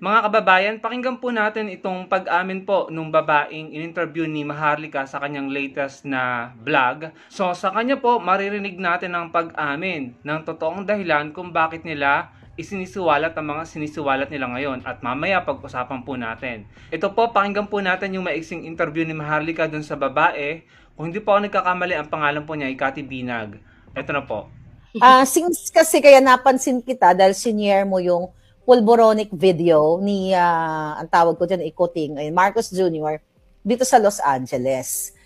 Mga kababayan, pakinggan po natin itong pag-amin po nung babaeng in-interview ni Maharlika sa kanyang latest na vlog. So sa kanya po, maririnig natin ang pag-amin ng totoong dahilan kung bakit nila isinisiwalat ang mga sinisiwalat nila ngayon. At mamaya pag-usapan po natin. Ito po, pakinggan po natin yung maiksing interview ni Maharlika dun sa babae. Kung hindi po ako nagkakamali, ang pangalan po niya ay Cathy Binag. Ito na po. Since kasi kaya napansin kita dahil sinare mo yung pulboronic video ni, ang tawag ko dyan, ikuting, Marcos Jr. dito sa Los Angeles.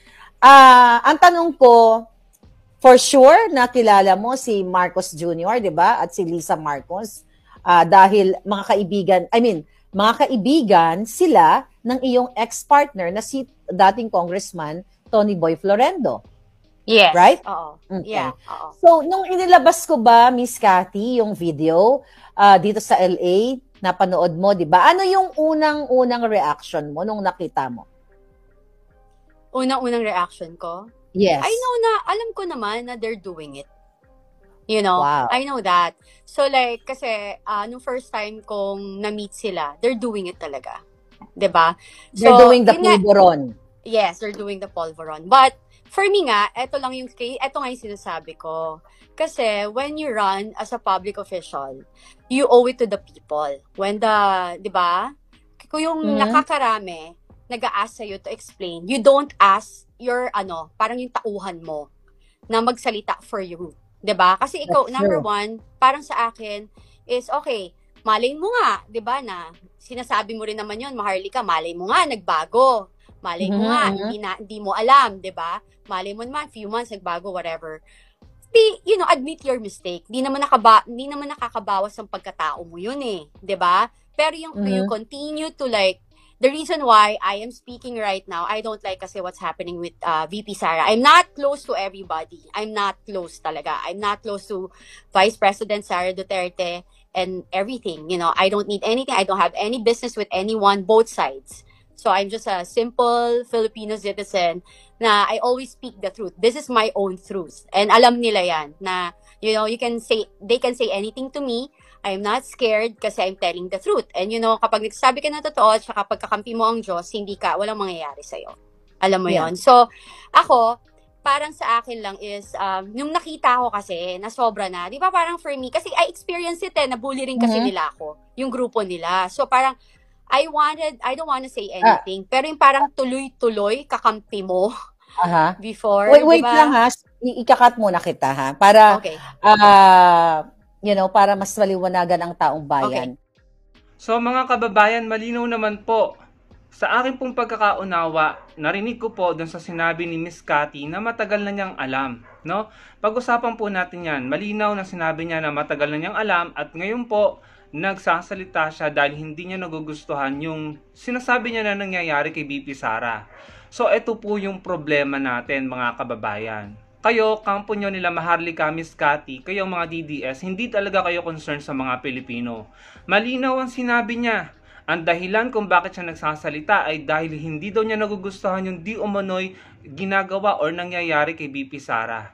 Ang tanong ko, for sure, nakilala mo si Marcos Jr., di ba? At si Lisa Marcos. Dahil mga kaibigan sila ng iyong ex-partner na si dating Congressman Tony Boy Florendo. Yes. Right? Oo. Okay. Yeah. Oo. So, nung inilabas ko ba, Miss Cathy, yung video dito sa LA, napanood mo, di ba? Ano yung unang reaction mo nung nakita mo? Unang reaction ko? Yes. Alam ko naman na they're doing it. You know? Wow. I know that. So like, kasi, nung first time kong na-meet sila, they're doing it talaga. Diba? They're doing the pulveron. Yes, they're doing the pulveron. But, for me nga, ito nga yung sinasabi ko. Kasi, when you run as a public official, you owe it to the people. When di ba? Kung yung nakakarami, nag-a-ask sa'yo to explain, you don't ask your, parang yung tauhan mo na magsalita for you. Diba? Kasi ikaw, number one, parang sa akin, is okay, malay mo nga, diba, na sinasabi mo rin naman yun, Maharlika, malay mo nga, nagbago. Malay mo nga, hindi mo alam, diba? Malay mo naman, few months, nagbago, whatever. Admit your mistake. Hindi naman nakakabawas ng pagkatao mo yun eh. Diba? Pero you continue to like, the reason why I am speaking right now, I don't like kasi what's happening with VP Sara. I'm not close to everybody. I'm not close talaga. I'm not close to Vice President Sara Duterte and everything. I don't need anything. I don't have any business with anyone, both sides. So I'm just a simple Filipino citizen na I always speak the truth. This is my own truth. And alam nila yan na, they can say anything to me. I'm not scared kasi I'm telling the truth. And kapag nagsasabi ka ng totoo, at kapag kakampi mo ang Diyos, walang mangyayari sa'yo. Alam mo yon. So, ako, parang sa akin lang is, nung nakita ko kasi, na sobra na, di ba parang for me, kasi I experienced it nabully rin kasi nila ako, yung grupo nila. So, parang, I don't want to say anything, pero yung parang tuloy-tuloy, kakampi mo before. Wait diba? Lang ha, ikakat muna kita ha, para, okay. Para mas maliwanagan ang taong bayan. Okay. So mga kababayan, malinaw naman po, sa akin pong pagkakaunawa, narinig ko po dun sa sinabi ni Miss Cathy na matagal na niyang alam. No? Pag-usapan po natin yan, malinaw na sinabi niya na matagal na niyang alam at ngayon po, nagsasalita siya dahil hindi niya nagugustuhan yung sinasabi niya na nangyayari kay VP Sara. So, ito po yung problema natin mga kababayan. Kayo, kampo nyo nila Maharlika, Miss Cathy, kayong mga DDS, hindi talaga kayo concerned sa mga Pilipino. Malinaw ang sinabi niya. Ang dahilan kung bakit siya nagsasalita ay dahil hindi daw niya nagugustuhan yung di umano'y ginagawa or nangyayari kay VP Sara.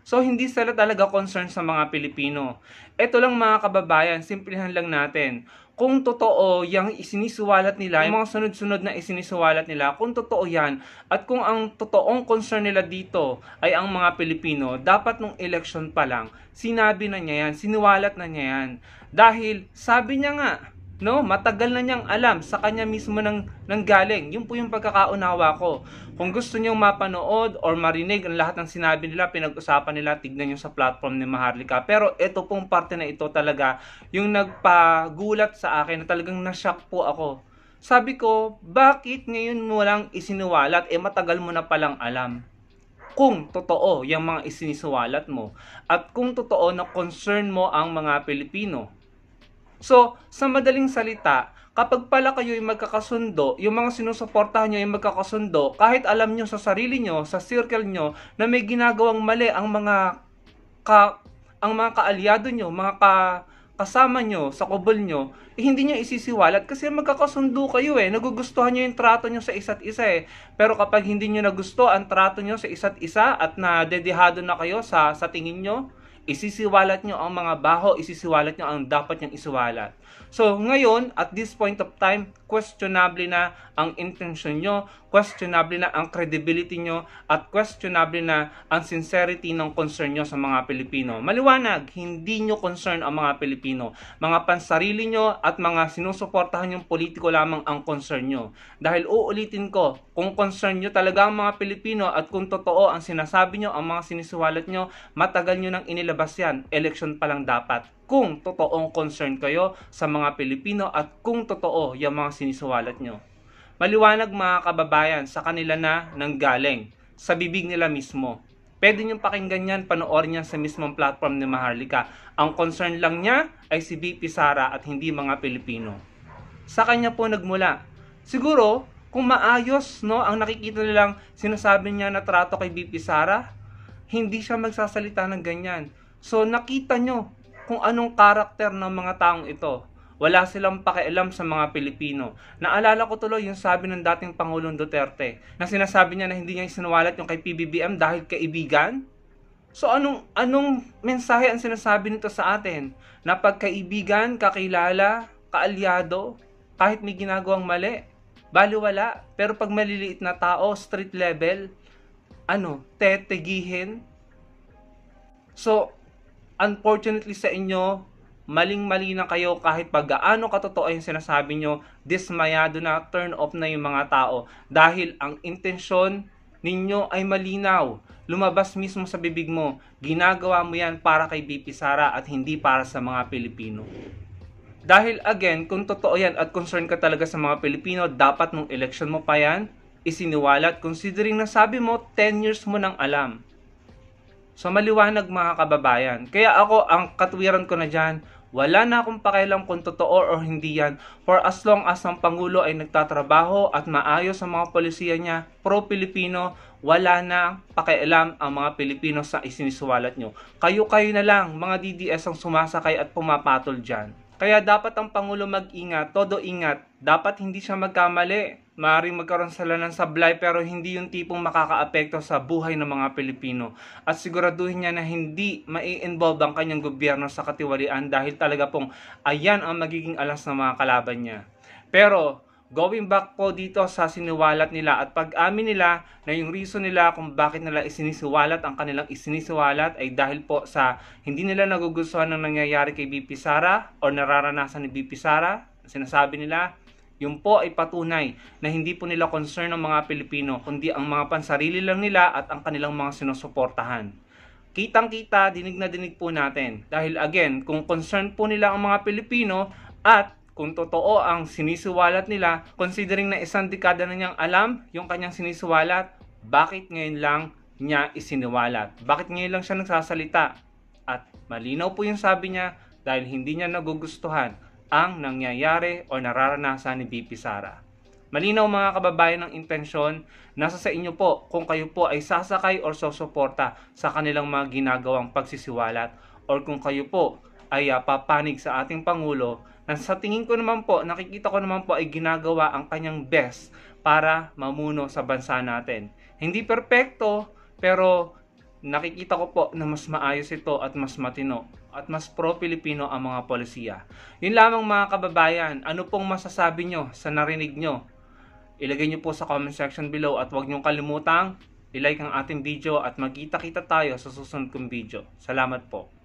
So, hindi sila talaga concerned sa mga Pilipino. Ito lang mga kababayan, simplihan lang natin. Kung totoo yung isinisuwalat nila, yung mga sunod-sunod na isinisuwalat nila, kung totoo yan, at kung ang totoong concern nila dito ay ang mga Pilipino, dapat nung election pa lang, sinabi na niya yan, siniwalat na niya yan. Dahil, sabi niya nga, matagal na niyang alam, sa kanya mismo nang galing. Yun po yung pagkakaunawa ko. Kung gusto niyong mapanood or marinig ang lahat ng sinabi nila, pinag-usapan nila, tignan nyo sa platform ni Maharlika. Pero ito pong parte na ito talaga yung nagpagulat sa akin na talagang na-shock po ako. Sabi ko, bakit ngayon mo lang isiniwalat? Matagal mo na palang alam. Kung totoo yung mga isinisuwalat mo at kung totoo na concern mo ang mga Pilipino. So, sa madaling salita, kapag pala kayo ay magkakasundo, yung mga sinusuportahan nyo ay magkakasundo, kahit alam nyo sa sarili nyo, sa circle nyo, na may ginagawang mali ang mga kaalyado nyo, mga kasama nyo, sa kubol nyo, hindi nyo isisiwalat kasi magkakasundo kayo nagugustuhan nyo yung trato nyo sa isa't isa Pero kapag hindi nyo nagusto ang trato nyo sa isa't isa at nadedehado na kayo sa tingin nyo, Isisiwalat nyo ang mga baho, isisiwalat nyo ang dapat nyang isiwalat. So, ngayon, at this point of time, questionable na ang intention nyo, questionable na ang credibility nyo, at questionable na ang sincerity ng concern nyo sa mga Pilipino. Maliwanag, hindi nyo concern ang mga Pilipino. Mga pansarili nyo at mga sinusuportahan yung politiko lamang ang concern nyo. Dahil uulitin ko, kung concern nyo talaga ang mga Pilipino at kung totoo ang sinasabi nyo, ang mga sinisiwalat nyo, matagal nyo nang inilabas yan. Election pa lang dapat. Kung totoong concern kayo sa mga Pilipino at kung totoo yung mga sinisiwalat nyo. Maliwanag mga kababayan, sa kanila na nanggaling, sa bibig nila mismo. Pwede nyo pakinggan yan, panoorin yan sa mismong platform ni Maharlika. Ang concern lang niya ay si VP Sara at hindi mga Pilipino. Sa kanya po nagmula. Siguro, kung maayos ang nakikita nilang sinasabi niya na trato kay VP Sara, hindi siya magsasalita ng ganyan. So nakita nyo kung anong karakter ng mga taong ito. Wala silang pakialam sa mga Pilipino. Naalala ko tuloy yung sabi ng dating Pangulong Duterte na sinasabi niya na hindi niya isinuwalat yung kay PBBM dahil kaibigan. So anong mensahe ang sinasabi nito sa atin? Na pagkaibigan, kakilala, kaalyado, kahit may ginagawang mali, baliwala. Pero pag maliliit na tao, street level, tetegihin. So, unfortunately sa inyo, maling-mali na kayo kahit pag gaano katotoo yung sinasabi nyo, dismayado na, turn off na yung mga tao. Dahil ang intensyon ninyo ay malinaw. Lumabas mismo sa bibig mo, ginagawa mo yan para kay VP Sara at hindi para sa mga Pilipino. Dahil again, kung totoo yan at concern ka talaga sa mga Pilipino, dapat nung election mo pa yan, isiniwalat considering na sabi mo, 10 years mo nang alam. So maliwanag mga kababayan. Kaya ako, ang katwiran ko na dyan, wala na akong pakialam kung totoo o hindi yan. For as long as ang Pangulo ay nagtatrabaho at maayos ang mga polisiya niya, pro-Pilipino, wala na pakialam ang mga Pilipino sa isinisuwalat nyo. Kayo-kayo na lang, mga DDS ang sumasakay at pumapatol dyan. Kaya dapat ang Pangulo mag-ingat, todo ingat. Dapat hindi siya magkamali. Maaaring magkaroon sila ng sablay pero hindi yung tipong makakaapekto sa buhay ng mga Pilipino. At siguraduhin niya na hindi mai-involve ang kanyang gobyerno sa katiwalian dahil talaga pong ayan ang magiging alas ng mga kalaban niya. Pero going back po dito sa siniwalat nila at pag-amin nila na yung reason nila kung bakit nila isinisiwalat ang kanilang isinisiwalat ay dahil po sa hindi nila nagugustuhan ng nangyayari kay VP Sara o nararanasan ni VP Sara. Sinasabi nila, yung po ay patunay na hindi po nila concern ng mga Pilipino kundi ang mga pansarili lang nila at ang kanilang mga sinusuportahan. Kitang-kita, dinig na dinig po natin. Dahil again, kung concern po nila ang mga Pilipino at kung totoo ang sinisiwalat nila, considering na isang dekada na niyang alam yung kanyang sinisiwalat, bakit ngayon lang niya isiniwalat? Bakit ngayon lang siya nagsasalita? At malinaw po yung sabi niya dahil hindi niya nagugustuhan ang nangyayari o nararanasan ni VP Sara. Malinaw mga kababayan ng intensyon, nasa sa inyo po kung kayo po ay sasakay o susuporta sa kanilang mga ginagawang pagsisiwalat or kung kayo po ay papanig sa ating Pangulo na sa tingin ko naman po, nakikita ko naman po ay ginagawa ang kanyang best para mamuno sa bansa natin. Hindi perpekto, pero nakikita ko po na mas maayos ito at mas matino at mas pro-Pilipino ang mga polisiya. Yun lamang mga kababayan, ano pong masasabi nyo sa narinig nyo? Ilagay nyo po sa comment section below at huwag nyo kalimutang i-like ang ating video at magkita-kita tayo sa susunod kong video. Salamat po.